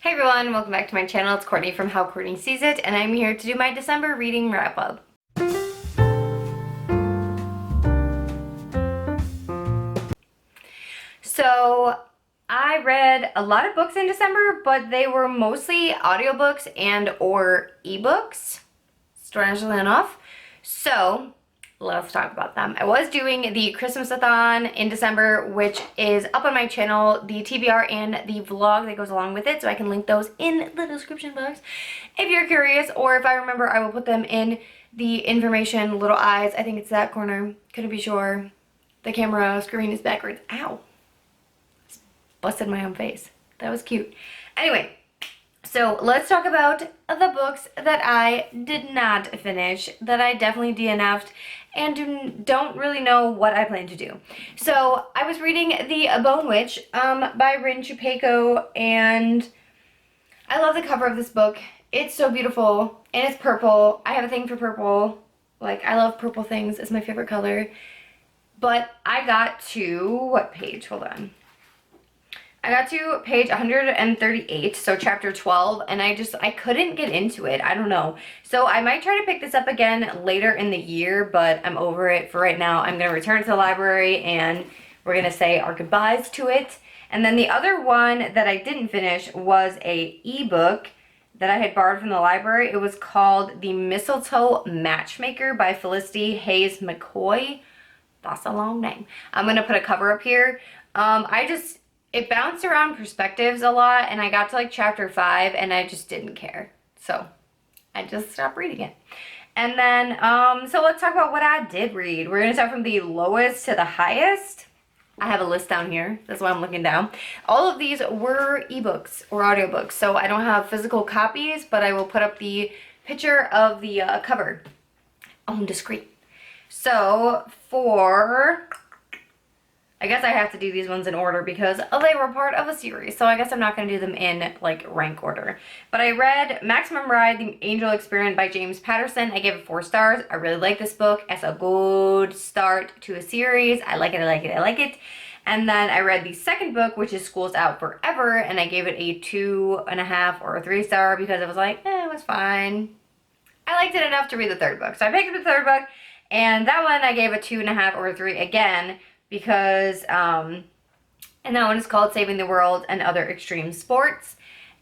Hey everyone, welcome back to my channel. It's Courtney from How Courtney Sees It, and I'm here to do my December reading wrap up. So I read a lot of books in December, but they were mostly audiobooks and or ebooks, strangely enough. So let's talk about them. I was doing the Christmas-a-thon in December, which is up on my channel, the TBR and the vlog that goes along with it, so I can link those in the description box if you're curious, or if I remember, I will put them in the information little eyes. I think it's that corner. Couldn't be sure. The camera screen is backwards. Ow. Busted my own face. That was cute. Anyway, so let's talk about the books that I did not finish, that I definitely DNF'd, and don't really know what I plan to do. So I was reading The Bone Witch by Rin Chupeco, and I love the cover of this book. It's so beautiful, and it's purple. I have a thing for purple. Like, I love purple things. It's my favorite color. But I got to, what page? Hold on. I got to page 138, so chapter 12, and I couldn't get into it. I don't know. So I might try to pick this up again later in the year, but I'm over it for right now. I'm going to return it to the library, and we're going to say our goodbyes to it. And then the other one that I didn't finish was a ebook that I had borrowed from the library. It was called The Mistletoe Matchmaker by Felicity Hayes McCoy. That's a long name. I'm going to put a cover up here. It bounced around perspectives a lot, and I got to like chapter 5 and I just didn't care. So I just stopped reading it. And then, so let's talk about what I did read. We're gonna start from the lowest to the highest. I have a list down here. That's why I'm looking down. All of these were ebooks or audiobooks, so I don't have physical copies, but I will put up the picture of the cover on the screen. So I guess I have to do these ones in order because they were part of a series, so I guess I'm not going to do them in like rank order. But I read Maximum Ride, The Angel Experiment by James Patterson. I gave it 4 stars. I really like this book. It's a good start to a series. I like it, I like it, I like it. And then I read the second book, which is School's Out Forever, and I gave it a 2.5 or a 3 star because I was like, it was fine. I liked it enough to read the third book. So I picked up the third book, and that one I gave a 2.5 or a 3 again, because and that one is called Saving the World and Other Extreme Sports.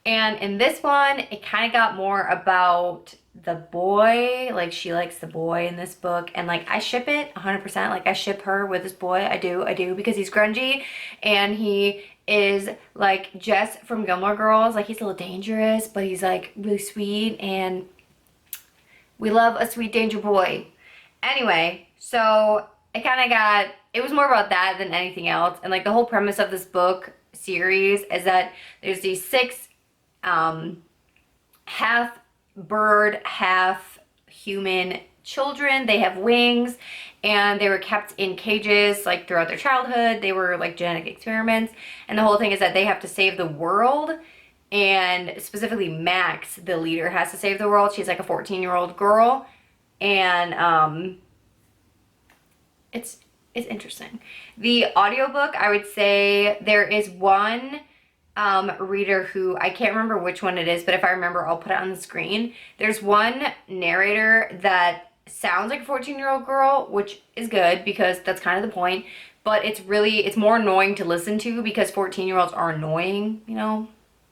And in this one, it kind of got more about the boy. Like, she likes the boy in this book, and like I ship it 100%. Like, I ship her with this boy. I do, because he's grungy and he is like Jess from Gilmore Girls. Like, he's a little dangerous, but he's like really sweet, and we love a sweet danger boy. Anyway, so it was more about that than anything else. And like the whole premise of this book series is that there's these 6 half bird, half human children. They have wings, and they were kept in cages like throughout their childhood. They were like genetic experiments, and the whole thing is that they have to save the world. And specifically Max, the leader, has to save the world. She's like a 14-year-old girl, and it's interesting. The audiobook, I would say there is one reader who, I can't remember which one it is, but if I remember, I'll put it on the screen. There's one narrator that sounds like a 14-year-old girl, which is good because that's kind of the point, but it's more annoying to listen to because 14-year-olds are annoying, you know?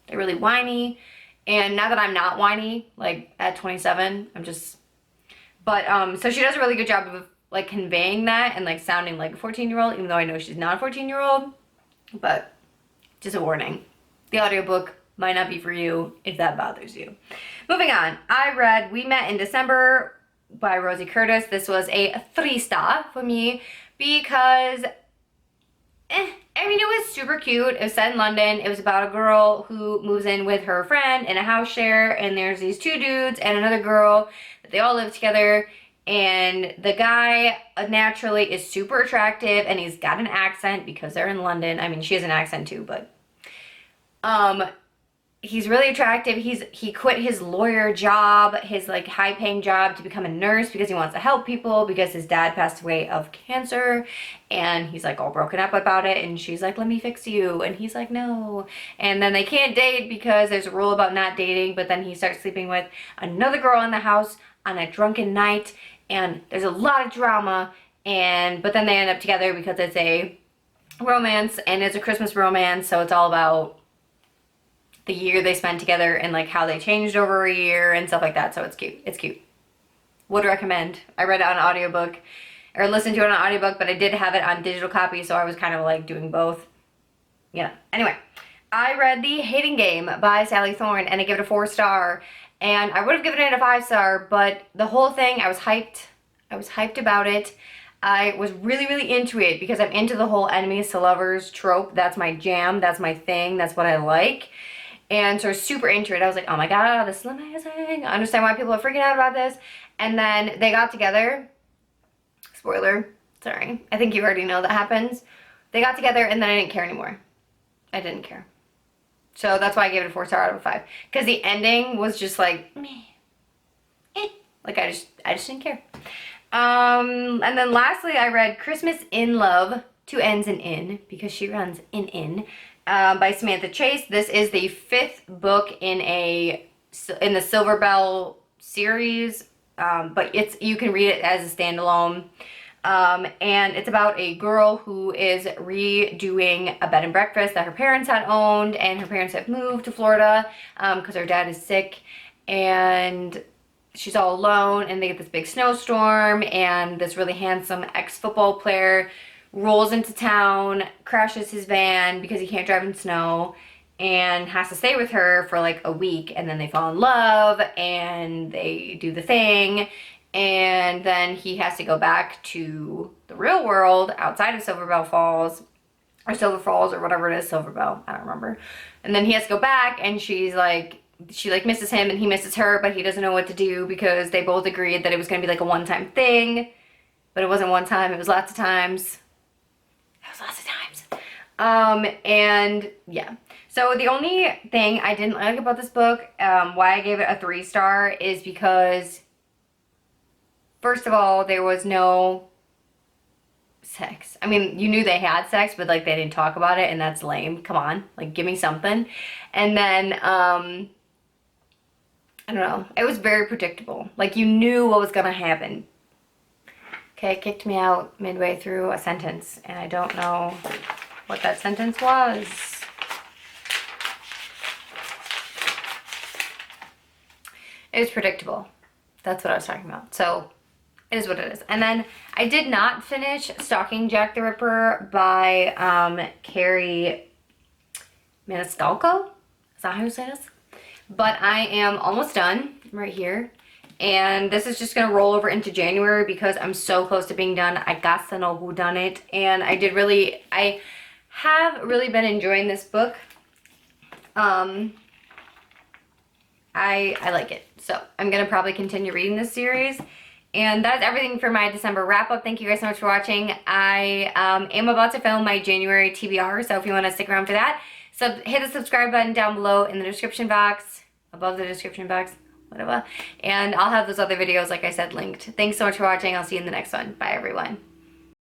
They're really whiny, and now that I'm not whiny, like at 27, so she does a really good job of like conveying that and like sounding like a 14-year-old, even though I know she's not a 14-year-old. But just a warning, the audiobook might not be for you if that bothers you. Moving on, I read We Met in December by Rosie Curtis. This was a 3 star for me because I mean, it was super cute. It was set in London. It was about a girl who moves in with her friend in a house share, and there's these 2 dudes and another girl that they all live together. And the guy naturally is super attractive, and he's got an accent because they're in London. I mean, she has an accent too, but he's really attractive. He quit his lawyer job, his like high-paying job, to become a nurse because he wants to help people because his dad passed away of cancer, and he's like all broken up about it, and she's like, let me fix you, and he's like, no. And then they can't date because there's a rule about not dating, but then he starts sleeping with another girl in the house on a drunken night, and there's a lot of drama, but then they end up together because it's a romance, and it's a Christmas romance, so it's all about the year they spent together and like how they changed over a year and stuff like that. So it's cute. It's cute. Would recommend. I read it on audiobook, or listened to it on audiobook, but I did have it on digital copy, so I was kind of like doing both. Yeah. Anyway, I read The Hating Game by Sally Thorne, and I give it a 4-star. And I would have given it a 5-star, but the whole thing, I was hyped. I was hyped about it. I was really, really into it because I'm into the whole enemies to lovers trope. That's my jam. That's my thing. That's what I like. And so I was super into it. I was like, oh my god, this is amazing. I understand why people are freaking out about this. And then they got together. Spoiler. Sorry. I think you already know that happens. They got together, and then I didn't care anymore. I didn't care. So that's why I gave it a 4-star out of a 5. Because the ending was just like, meh. Like I just didn't care. And then lastly, I read Christmas in Love, 2 N's and in, because she runs in. By Samantha Chase. This is the 5th book in the Silver Bell series, but you can read it as a standalone. And it's about a girl who is redoing a bed and breakfast that her parents had owned, and her parents have moved to Florida because her dad is sick, and she's all alone, and they get this big snowstorm, and this really handsome ex-football player rolls into town, crashes his van because he can't drive in snow, and has to stay with her for like a week, and then they fall in love, and they do the thing, and then he has to go back to the real world outside of Silver Falls, or whatever it is, Silver Bell, I don't remember. And then he has to go back, and she misses him, and he misses her, but he doesn't know what to do because they both agreed that it was going to be like a one-time thing, but it wasn't one time, it was lots of times. And yeah, so the only thing I didn't like about this book, why I gave it a 3-star, is because first of all, there was no sex. I mean, you knew they had sex, but like they didn't talk about it, and that's lame. Come on, like give me something. And then I don't know, it was very predictable. Like you knew what was gonna happen. Okay, it kicked me out midway through a sentence, and I don't know what that sentence was. It was predictable. That's what I was talking about. So, it is what it is. And then, I did not finish Stalking Jack the Ripper by Carrie Maniscalco. Is that how you say this? But I am almost done right here. And this is just going to roll over into January because I'm so close to being done. I got to know who done it. And I have really been enjoying this book. I like it. So I'm going to probably continue reading this series. And that's everything for my December wrap up. Thank you guys so much for watching. I am about to film my January TBR. So if you want to stick around for that, so hit the subscribe button down below in the description box, above the description box. Whatever. And I'll have those other videos, like I said, linked. Thanks so much for watching. I'll see you in the next one. Bye, everyone.